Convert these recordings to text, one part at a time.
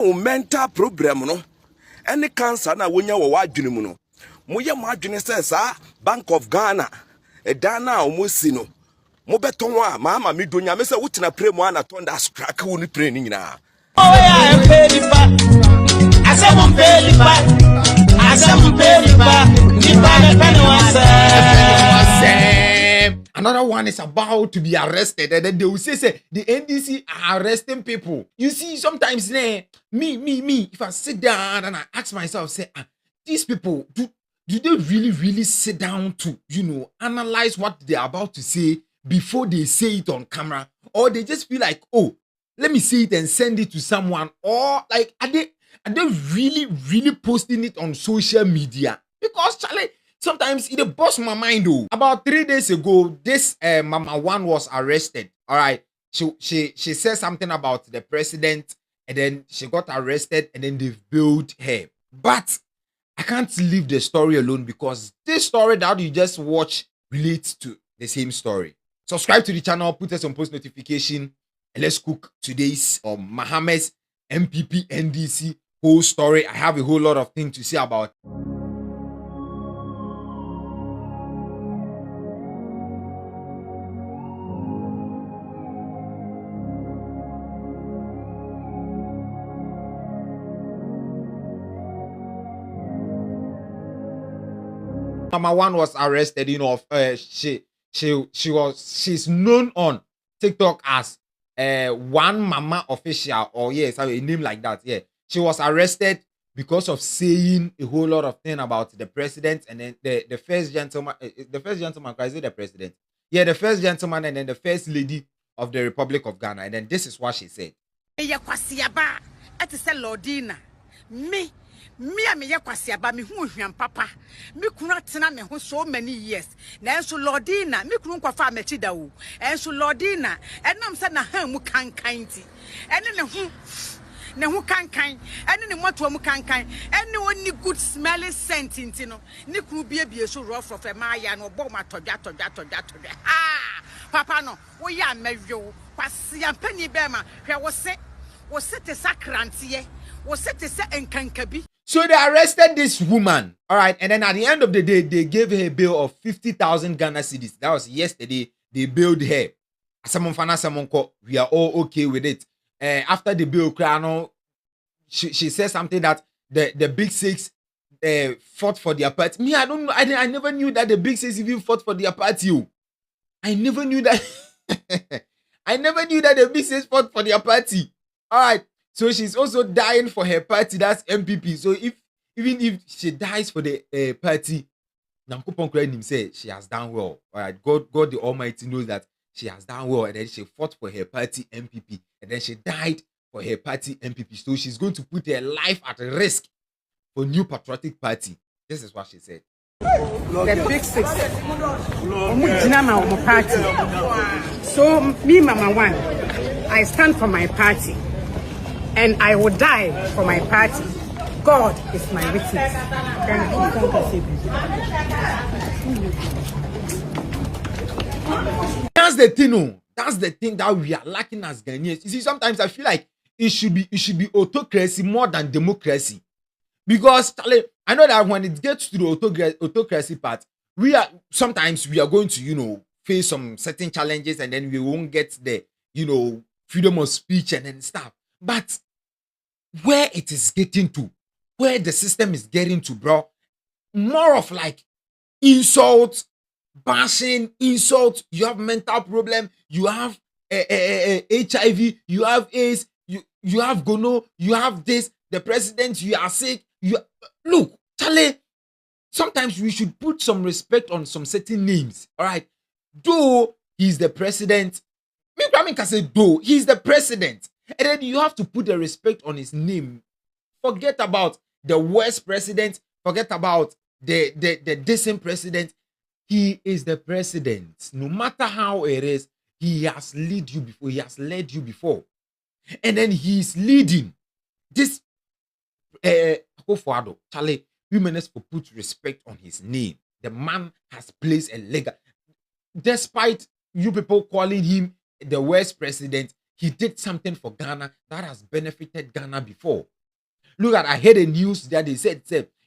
mental problem no any cancer na wonya wo wadwene mu no moye mo adwene say Bank of Ghana Dana omosi no mo beton a Mahama me donya me say wotina pray mo ana tonda strike wo ni pray ni nyina Another one is about to be arrested, and then they will say the NDC are arresting people. You see, sometimes me, if I sit down and I ask myself, say, these people, do they really sit down to, analyze what they're about to say before they say it on camera? Or they just feel like, oh, let me see it and send it to someone? Or like, are they really posting it on social media? Because, Charlie, sometimes it busts my mind though. About 3 days ago, this Mama One was arrested. All right, she said something about the president, and then she got arrested, and then they've bailed her. But I can't leave the story alone because this story that you just watch relates to the same story. Subscribe to the channel, put us on post notification, and let's cook today's Mahama's MPP NDC whole story. I have a whole lot of things to say about. Mama One was arrested, she's known on TikTok as One Mama Official, or yes, a name like that. Yeah, she was arrested because of saying a whole lot of things about the president, and then the first gentleman, is it the president? Yeah, the first gentleman, and then the first lady of the Republic of Ghana, and then this is what she said. Me am yakwasiaba me hu hwan papa me kunu atena me ho so many years na enso lordina me kunu kwafa mechi da wo enso lordina enam se na han mu kankan ti ene ne hu kankan ene ne moto mu kankan ene oni good smelling scent nti no ne kunu bie so rough of ma ya no bo ma todwa papa no wo ya mawo kwasia pani be ma hwe wo se te sakrantie wo se te se enkankabi. So they arrested this woman, all right, and then at the end of the day, they gave her a bail of 50,000 Ghana cedis. That was yesterday. They bailed her. We are all okay with it. After the bail, she said something that the Big Six fought for their party. Me, I don't know. I never knew that the Big Six even fought for their party. I never knew that. I never knew that the Big Six fought for their party. All right. So she's also dying for her party, that's MPP. So even if she dies for the party, she has done well. All right, God the Almighty knows that she has done well, and then she fought for her party MPP, and then she died for her party MPP. So she's going to put her life at risk for New Patriotic Party. This is what she said. The Big Six, party. So me, Mama One, I stand for my party. And I will die for my party. God is my witness. That's the thing, that's the thing that we are lacking as Ghanaians. You see, sometimes I feel like it should be autocracy more than democracy. Because I know that when it gets to the autocracy part, sometimes we are going to, face some certain challenges, and then we won't get the, freedom of speech and then stuff. But where it is getting to, where the system is getting to, bro, more of like insult, bashing, insult. You have mental problem, you have HIV, you have AIDS, you have gono, you have this, the president, you are sick. Look, Charlie, sometimes we should put some respect on some certain names. All right, though he's the president, me can say though he's the president. And then you have to put the respect on his name. Forget about the worst president. Forget about the decent president. He is the president. No matter how it is, he has led you before. He has led you before. And then he's leading. This Charlie, women must put respect on his name. The man has placed a leg. Despite you people calling him the worst president, he did something for Ghana that has benefited Ghana before. Look at, I heard a news that they said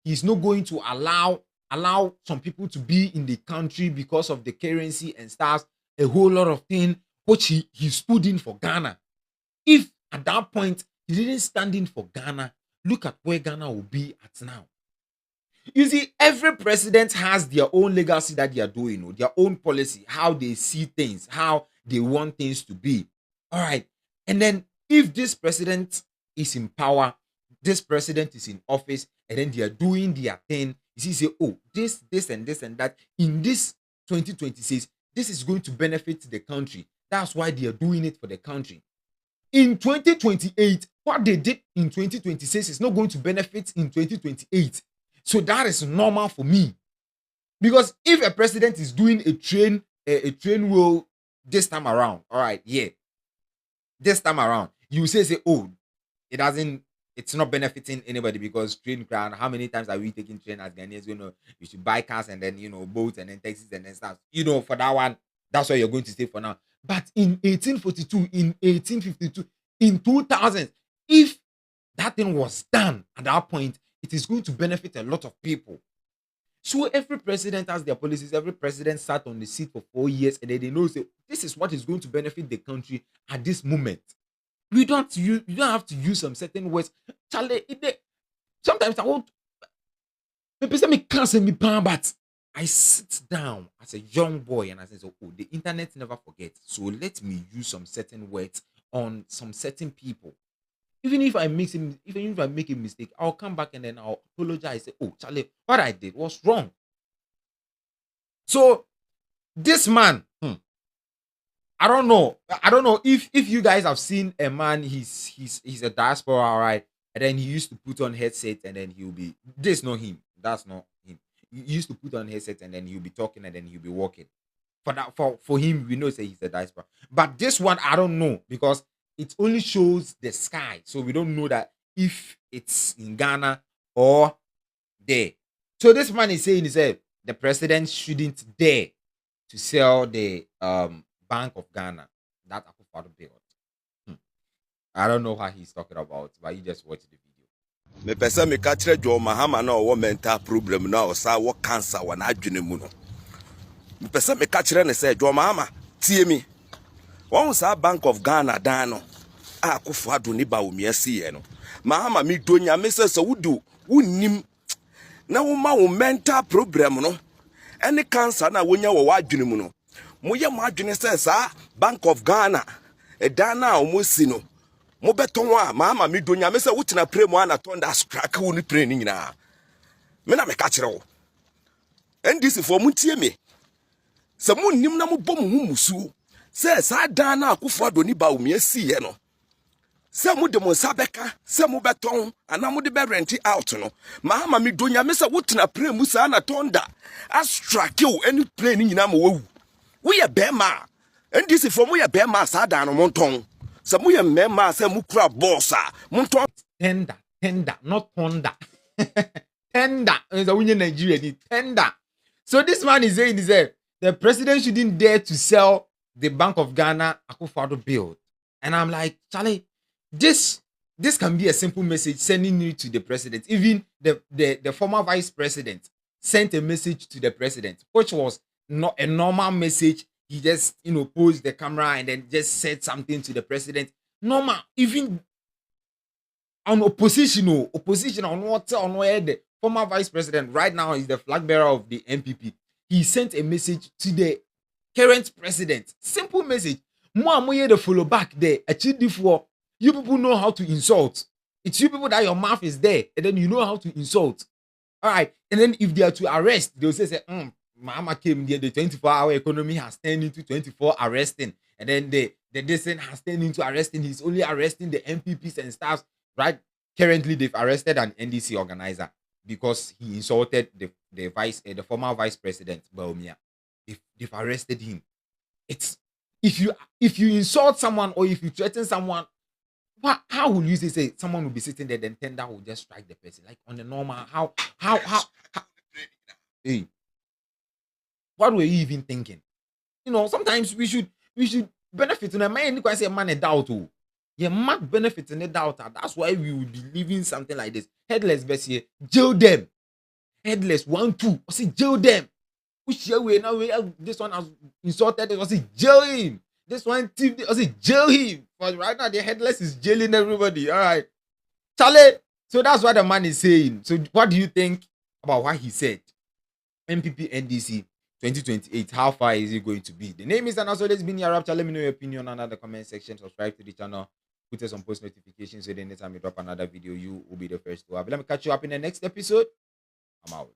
he's not going to allow some people to be in the country because of the currency and stuff, a whole lot of things which he stood in for Ghana. If at that point he didn't stand in for Ghana, look at where Ghana will be at now. You see, every president has their own legacy that they are doing, their own policy, how they see things, how they want things to be. All right. And then if this president is in power, this president is in office, and then they are doing their thing, you see, say, oh, this, and this, and that. In this 2026, this is going to benefit the country. That's why they are doing it for the country. In 2028, what they did in 2026 is not going to benefit in 2028. So that is normal for me. Because if a president is doing a train roll this time around, all right, yeah, this time around, you say, oh, it's not benefiting anybody because train ground. How many times are we taking train as Ghanaians? You should buy cars and then, boats and then taxis and then stuff. For that one, that's what you're going to stay for now. But in 1842, in 1852, in 2000, if that thing was done at that point, it is going to benefit a lot of people. So every president has their policies. Every president sat on the seat for 4 years, and then they know, say, this is what is going to benefit the country at this moment. You don't have to use some certain words. Charlie, sometimes I won't. But I sit down as a young boy and I say, oh, the internet never forgets. So let me use some certain words on some certain people. Even if I make a mistake, I'll come back and then I'll apologize. Say, oh, Charlie, what I did was wrong. So this man, I don't know if you guys have seen a man. He's a diaspora, all right, and then he used to put on headset and then he'll be. This not him. That's not him. He used to put on headset and then he'll be talking and then he'll be walking. For him, we know say he's a diaspora. But this one, I don't know because it only shows the sky, so we don't know that if it's in Ghana or there. So this man is saying, the president shouldn't dare to sell the Bank of Ghana that Akufo-Addo built. I don't know what he's talking about, but you just watch the video. Me pesa me ka kire jo Mahama na o mental problem na o sa wo cancer wa na adwene mu no. Me pesa me ka kire ne say jo Mahama tie mi. Won sa Bank of Ghana dan no Akufo-Addo ni ba o miasi no. Mahama mi donya me say so wudu wunnim na wo ma wo mental problem no. Any cancer na wonya wo adwene mu no. Moye mo adwene say sa Bank of Ghana dan na o mo si no. Mo beton wa Mahama mi donya me say wutina pray mo ana tonda scrack wo ni pray ni nyina. Me na me ka kire wo. NDC for mu tie me. Se mo nim na mo bom hu musu. Se sa dan na Akufo-Addo ni ba o miasi no. Se mo de mo sabeka, se mo beton, ana mo de be rent out no. Mahama mi donya me say wutina pray mu sa na tonda astrake wo any pray ni nyina mo wu. We ye bema. NDC for mo ye bema sa dan no monton. Se mo ye mema se mo kura boss a monton Tender, not thunder. Tender. It's a winning Nigeria. Tender. So this man is saying, the president shouldn't dare to sell the Bank of Ghana Akufo-Addo built. And I'm like, Charlie, this can be a simple message sending you to the president. Even the former vice president sent a message to the president, which was not a normal message. He just, posed the camera and then just said something to the president. Normal. Even on opposition on where the former vice president right now is the flag bearer of the NPP. He sent a message to the current president. Simple message. Moye the follow back there. You people know how to insult. It's you people that your mouth is there, and then you know how to insult. All right. And then if they are to arrest, they'll say, Mahama came there, the 24-hour economy has turned into 24 arresting. And then the descent has turned into arresting. He's only arresting the MPPs and staffs. Right? Currently, they've arrested an NDC organizer because he insulted the former vice president, Baumia. They've arrested him. It's if you insult someone or if you threaten someone, how will you say someone will be sitting there, then tender will just strike the person? Like on the normal, how hey, what were you even thinking? Sometimes we should benefit in a man, you can say man a doubt. Oh, yeah, man benefit in a doubt. That's why we will be living something like this. Headless, Bessie, jail them. Headless, 1, 2. I say jail them. Which way now? This one has insulted. I say jail him. This one thief. I say jail him. But right now the headless is jailing everybody. All right, Charlie. So that's what the man is saying. So what do you think about what he said? MPP NDC 2028. How far is it going to be? The name is and also this been Yhaw Rapture. Let me know your opinion under the comment section. Subscribe to the channel. Put us on post notifications so that anytime we drop another video, you will be the first to have. Let me catch you up in the next episode. I'm out.